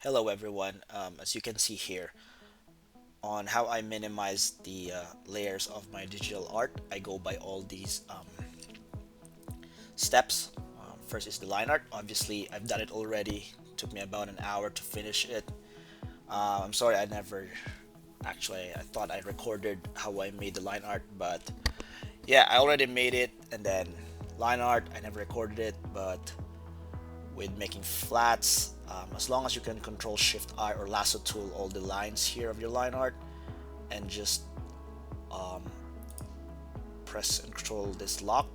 Hello everyone. As you can see here on how I minimize the layers of my digital art, I go by all these steps. First is the line art. Obviously, I've done it already. Took me about an hour to finish it. I'm sorry, I never actually. I thought I recorded how I made the line art, but yeah, I already made it. And then line art, I never recorded it, but with making flats, as long as you can control Shift I or lasso tool all the lines here of your line art and just press and control this lock.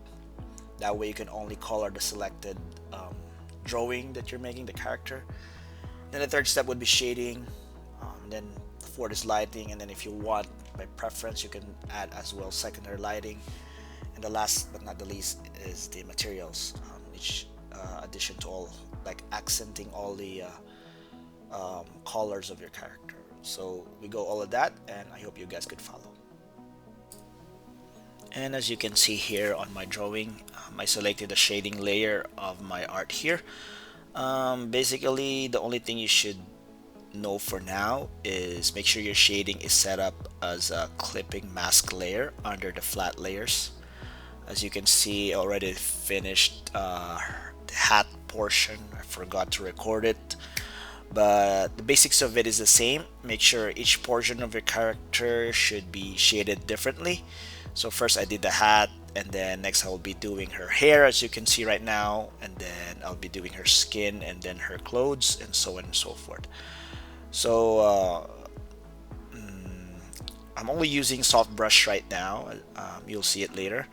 That way you can only color the selected drawing that you're making, the character. Then the third step would be shading. Then the fourth is lighting, and then if you want by preference you can add as well secondary lighting. And the last but not the least is the materials, which addition to all like accenting all the colors of your character. So we go all of that, and I hope you guys could follow. And as you can see here on my drawing, I selected the shading layer of my art here. Basically, the only thing you should know for now is make sure your shading is set up as a clipping mask layer under the flat layers. As you can see, I already finished the hat portion. I forgot to record it, but the basics of it is the same. Make sure each portion of your character should be shaded differently. So first I did the hat, and then next I will be doing her hair, as you can see right now, and then I'll be doing her skin, and then her clothes, and so on and so forth. So I'm only using soft brush right now. You'll see it later.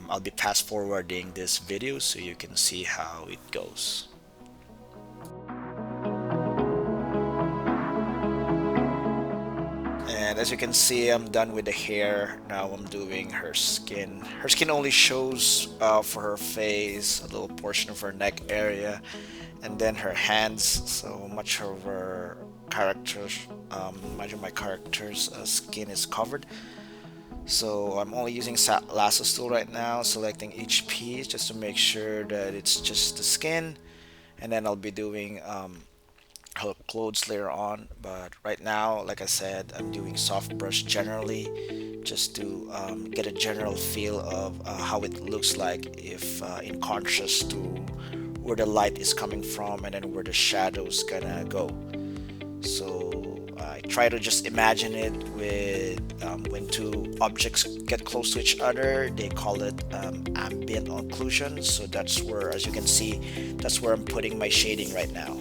I'll be fast forwarding this video so you can see how it goes. And as you can see, I'm done with the hair. Now I'm doing her skin. Her skin only shows for her face, a little portion of her neck area, and then her hands. So much of her characters, much of my character's skin is covered. So I'm only using lasso tool right now, selecting each piece just to make sure that it's just the skin, and then I'll be doing her clothes later on. But right now, like I said, I'm doing soft brush generally just to get a general feel of how it looks like if in contrast to where the light is coming from and then where the shadows gonna go. So I try to just imagine it with when two objects get close to each other, they call it ambient occlusion. So that's where, as you can see, that's where I'm putting my shading right now.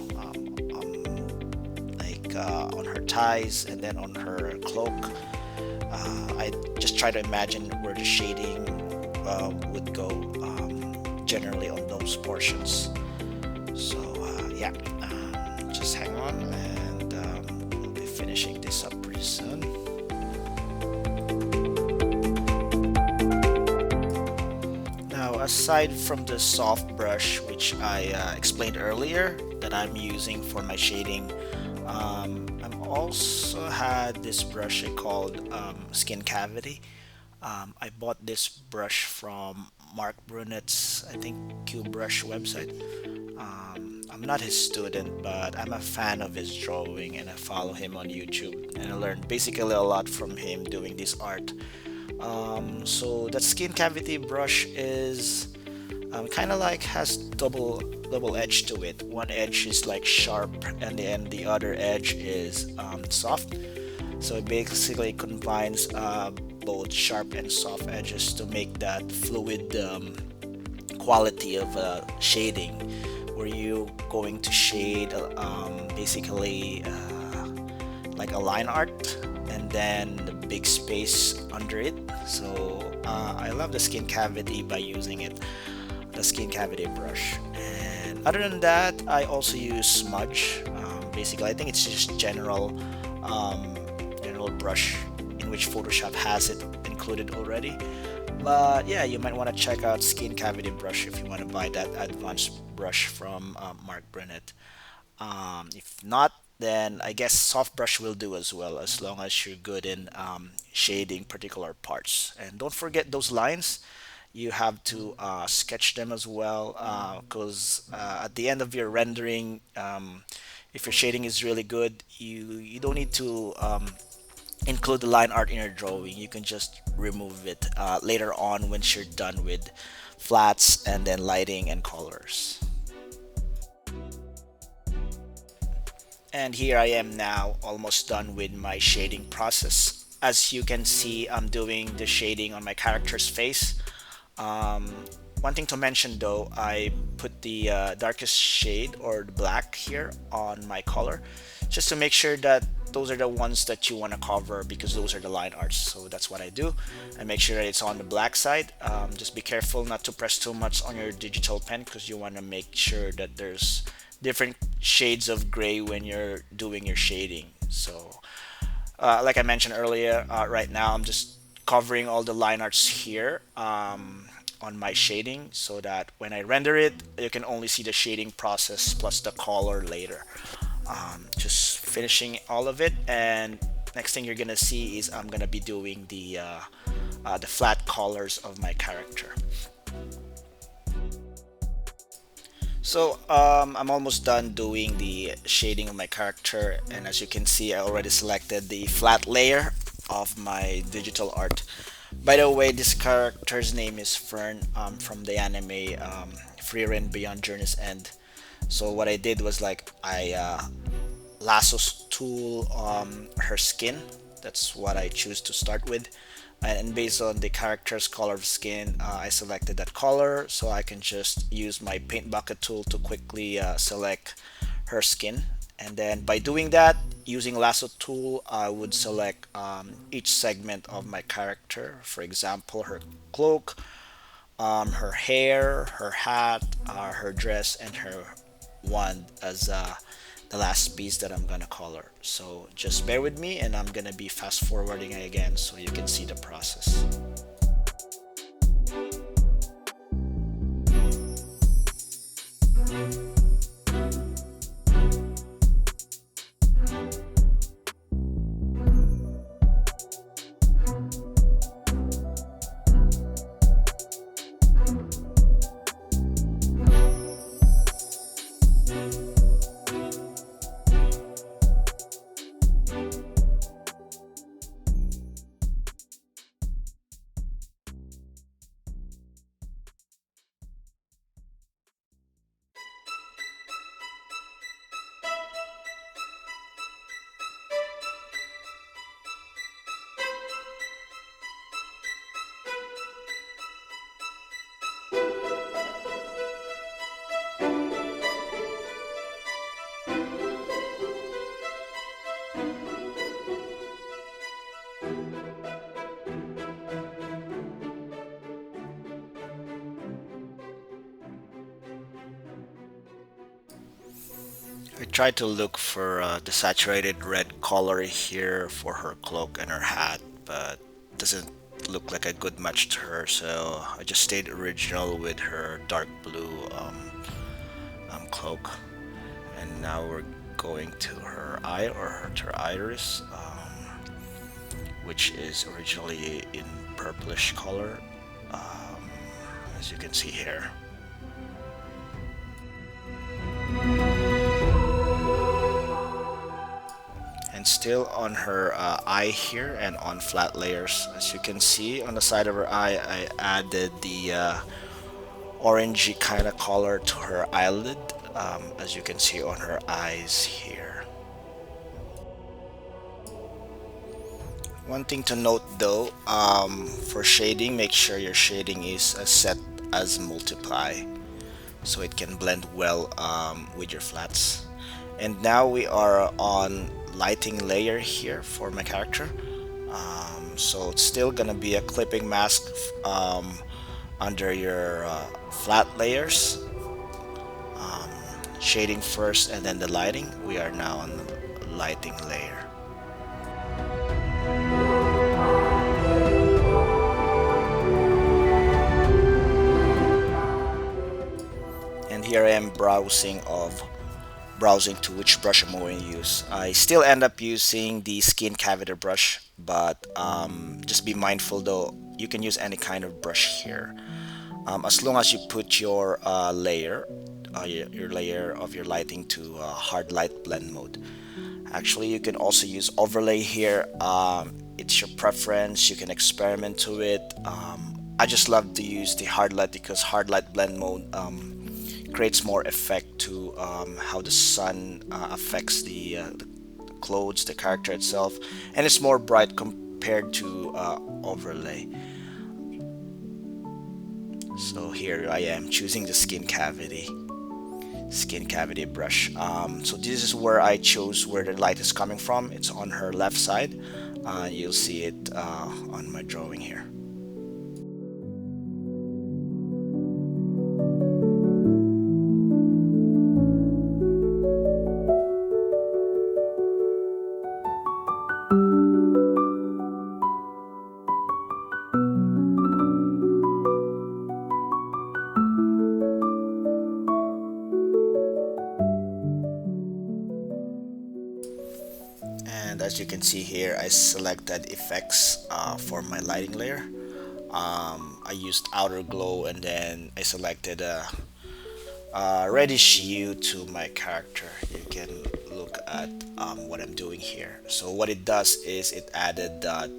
On her ties and then on her cloak. I just try to imagine where the shading would go generally on those portions. So yeah, just hang on, and we'll be finishing this up pretty soon. Now, aside from the soft brush, which I explained earlier that I'm using for my shading, I'm also had this brush called Skin Cavity. I bought this brush from Mark Brunet's, I think, Cube Brush website. I'm not his student, but I'm a fan of his drawing and I follow him on YouTube. And I learned basically a lot from him doing this art. So that skin cavity brush is kind of like has double edge to it. One edge is like sharp, and then the other edge is soft. So it basically combines both sharp and soft edges to make that fluid quality of shading, where you going to shade basically like a line art and then the big space under it. So I love the skin cavity by using it, the skin cavity brush. And other than that, I also use smudge. Basically, I think it's just general brush in which Photoshop has it included already. But yeah, you might want to check out skin cavity brush if you want to buy that advanced brush from Mark Brunet. If not, then I guess soft brush will do as well, as long as you're good in shading particular parts. And don't forget those lines. You have to sketch them as well, because at the end of your rendering, If your shading is really good, you don't need to include the line art in your drawing. You can just remove it later on once you're done with flats and then lighting and colors. And here I am now, almost done with my shading process. As you can see, I'm doing the shading on my character's face. Um, One thing to mention though, I put the darkest shade or the black here on my color just to make sure that those are the ones that you want to cover, because those are the line arts. So that's what I do. I make sure that it's on the black side. Just be careful not to press too much on your digital pen, because you want to make sure that there's different shades of gray when you're doing your shading. So like I mentioned earlier, right now I'm just covering all the line arts here on my shading, so that when I render it, you can only see the shading process plus the color later. Just finishing all of it, and next thing you're gonna see is I'm gonna be doing the flat colors of my character. So I'm almost done doing the shading of my character, and as you can see, I already selected the flat layer of my digital art. By the way, this character's name is Fern, from the anime Frieren Beyond Journey's End. So what I did was, like, I lassos tool her skin. That's what I choose to start with, and based on the character's color of skin, I selected that color, so I can just use my paint bucket tool to quickly select her skin. And then by doing that, using lasso tool, I would select each segment of my character. For example, her cloak, her hair, her hat, her dress, and her wand as the last piece that I'm gonna color. So just bear with me, and I'm gonna be fast forwarding again so you can see the process. I tried to look for the saturated red color here for her cloak and her hat, but doesn't look like a good match to her, so I just stayed original with her dark blue cloak. And now we're going to her eye, or her iris, which is originally in purplish color, um, as you can see here. And still on her eye here and on flat layers, as you can see on the side of her eye, I added the orangey kind of color to her eyelid, as you can see on her eyes here. One thing to note though, for shading, make sure your shading is set as multiply, so it can blend well with your flats. And now we are on lighting layer here for my character. So it's still gonna be a clipping mask under your flat layers. Shading first and then the lighting. We are now on the lighting layer. And here I am browsing to which brush I'm going to use. I still end up using the skin cavity brush, but just be mindful though, you can use any kind of brush here. As long as you put your layer your layer of your lighting to hard light blend mode. Actually, you can also use overlay here. It's your preference. You can experiment to it. I just love to use the hard light because hard light blend mode creates more effect to how the sun affects the clothes, the character itself, and it's more bright compared to overlay. So here I am choosing the skin cavity brush. So this is where I chose where the light is coming from. It's on her left side. You'll see it on my drawing here. And as you can see here, I selected effects for my lighting layer. I used outer glow, and then I selected a reddish hue to my character. You can look at what I'm doing here. So what it does is it added that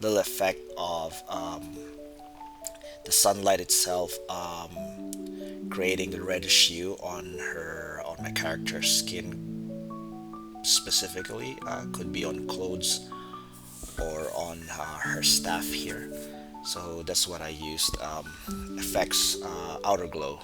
little effect of the sunlight itself creating the reddish hue on my character's skin specifically. Could be on clothes or on her staff here. So that's what I used, effects, outer glow.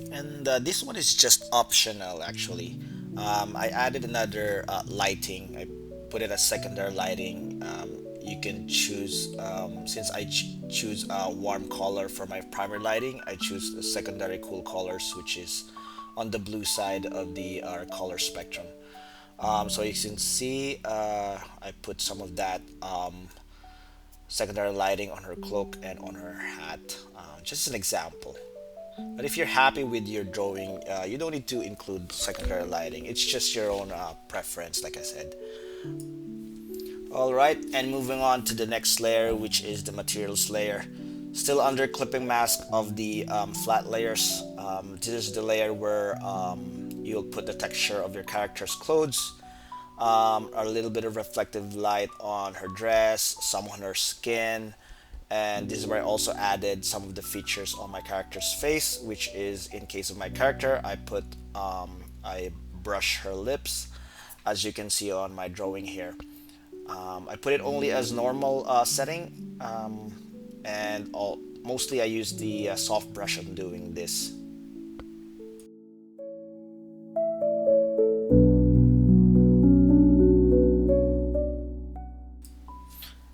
And this one is just optional actually. I added another lighting. I put it as secondary lighting. You can choose, since I choose a warm color for my primary lighting, I choose the secondary cool colors, which is on the blue side of the color spectrum. So you can see I put some of that secondary lighting on her cloak and on her hat, just an example. But if you're happy with your drawing, you don't need to include secondary lighting. It's just your own preference, like I said. Alright, and moving on to the next layer, which is the materials layer. Still under clipping mask of the flat layers. This is the layer where you'll put the texture of your character's clothes, a little bit of reflective light on her dress, some on her skin, and this is where I also added some of the features on my character's face, which is, in case of my character, I brush her lips, as you can see on my drawing here. I put it only as normal setting, and mostly I use the soft brush on doing this.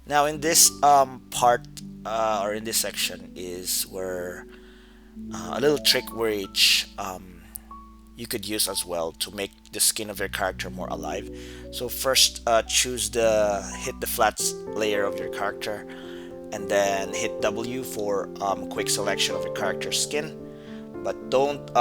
Now in this part, or in this section, is where a little trick which you could use as well to make the skin of your character more alive. So first, hit the flat layer of your character, and then hit W for quick selection of your character's skin. But don't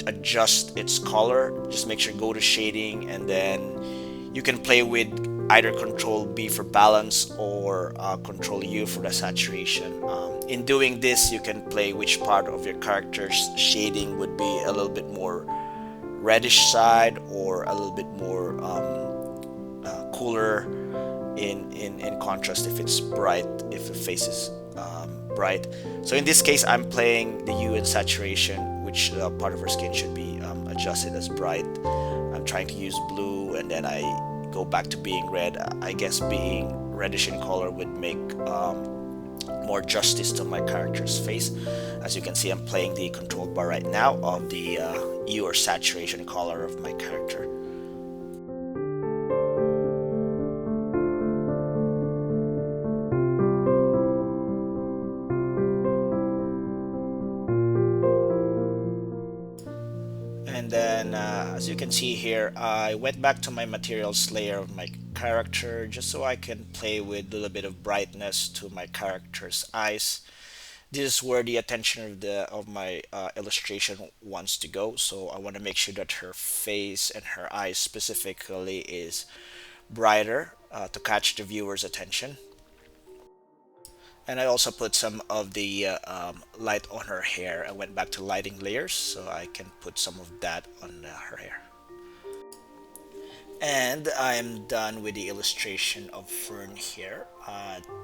adjust its color. Just make sure go to shading, and then you can play with either Control B for balance or Control U for the saturation. In doing this, you can play which part of your character's shading would be a little bit more reddish side or a little bit more cooler in contrast if it's bright, if the face is bright. So in this case, I'm playing the hue and saturation, which part of her skin should be adjusted as bright. I'm trying to use blue, and then I go back to being red. I guess being reddish in color would make more justice to my character's face. As you can see, I'm playing the control bar right now of the hue or saturation color of my character. can see here, I went back to my materials layer of my character just so I can play with a little bit of brightness to my character's eyes. This is where the attention of my illustration wants to go. So I want to make sure that her face and her eyes specifically is brighter to catch the viewer's attention. And I also put some of the light on her hair. I went back to lighting layers so I can put some of that on her hair. And I'm done with the illustration of Fern here.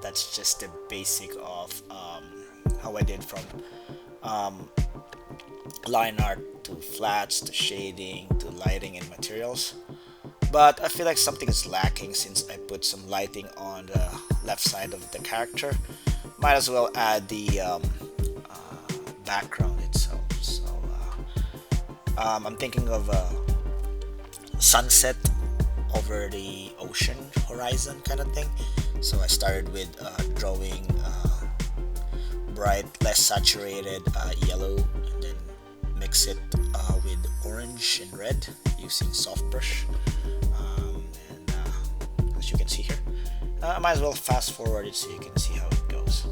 That's just the basic of how I did from line art to flats to shading to lighting and materials. But I feel like something is lacking since I put some lighting on the left side of the character. Might as well add the background itself. So I'm thinking of a sunset over the ocean horizon kind of thing. So I started with drawing bright, less saturated yellow, and then mix it with orange and red using soft brush. And as you can see here, I might as well fast forward it so you can see how it goes.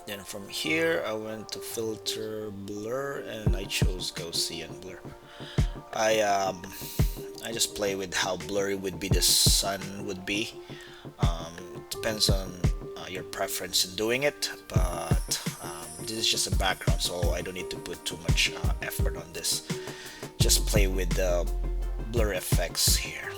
Then from here I went to filter blur and I chose Gaussian blur. I just play with how blurry would be the sun would be. It depends on your preference in doing it, but this is just a background, so I don't need to put too much effort on this. Just play with the blur effects here.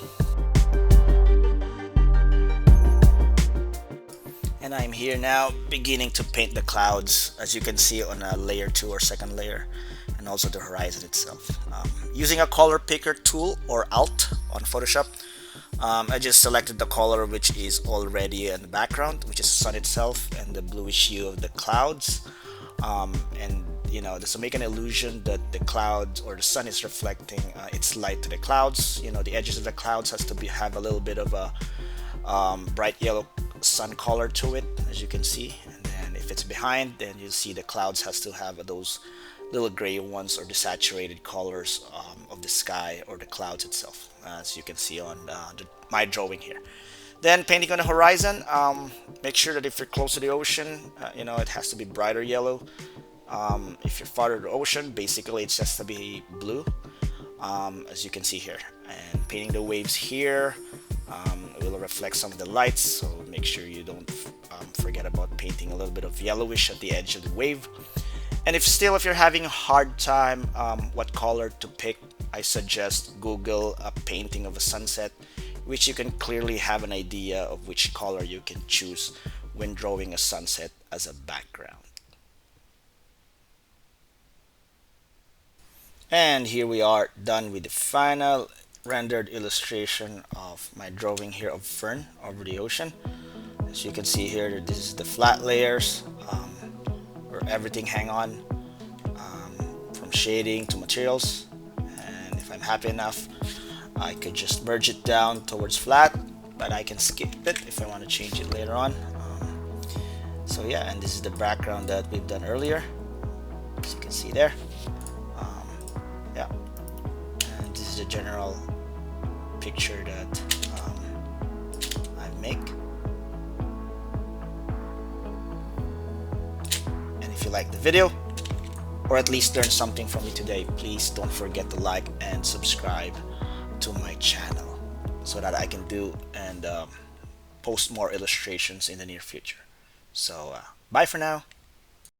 And I'm here now beginning to paint the clouds, as you can see on a layer 2 or second layer, and also the horizon itself. Using a color picker tool or Alt on Photoshop, I just selected the color which is already in the background, which is the sun itself and the bluish hue of the clouds. And you know, this will make an illusion that the clouds or the sun is reflecting its light to the clouds. You know, the edges of the clouds has to have a little bit of a bright yellow sun color to it, as you can see. And then if it's behind, then you'll see the clouds has to have those little gray ones or the saturated colors of the sky or the clouds itself, as you can see on my drawing here. Then painting on the horizon, make sure that if you're close to the ocean, you know, it has to be brighter yellow. If you're farther to the ocean, basically it's just to be blue, as you can see here. And painting the waves here, it will reflect some of the lights, so make sure you don't forget about painting a little bit of yellowish at the edge of the wave. And if you're having a hard time what color to pick, I suggest Google a painting of a sunset, which you can clearly have an idea of which color you can choose when drawing a sunset as a background. And here we are, done with the final rendered illustration of my drawing here of Fern over the ocean. As you can see here, this is the flat layers where everything hang on, from shading to materials. And if I'm happy enough, I could just merge it down towards flat, but I can skip it if I want to change it later on. So yeah, and this is the background that we've done earlier, as you can see there. Yeah, and this is the general picture that I make. And if you like the video, or at least learn something from me today, please don't forget to like and subscribe to my channel so that I can do and post more illustrations in the near future. So bye for now.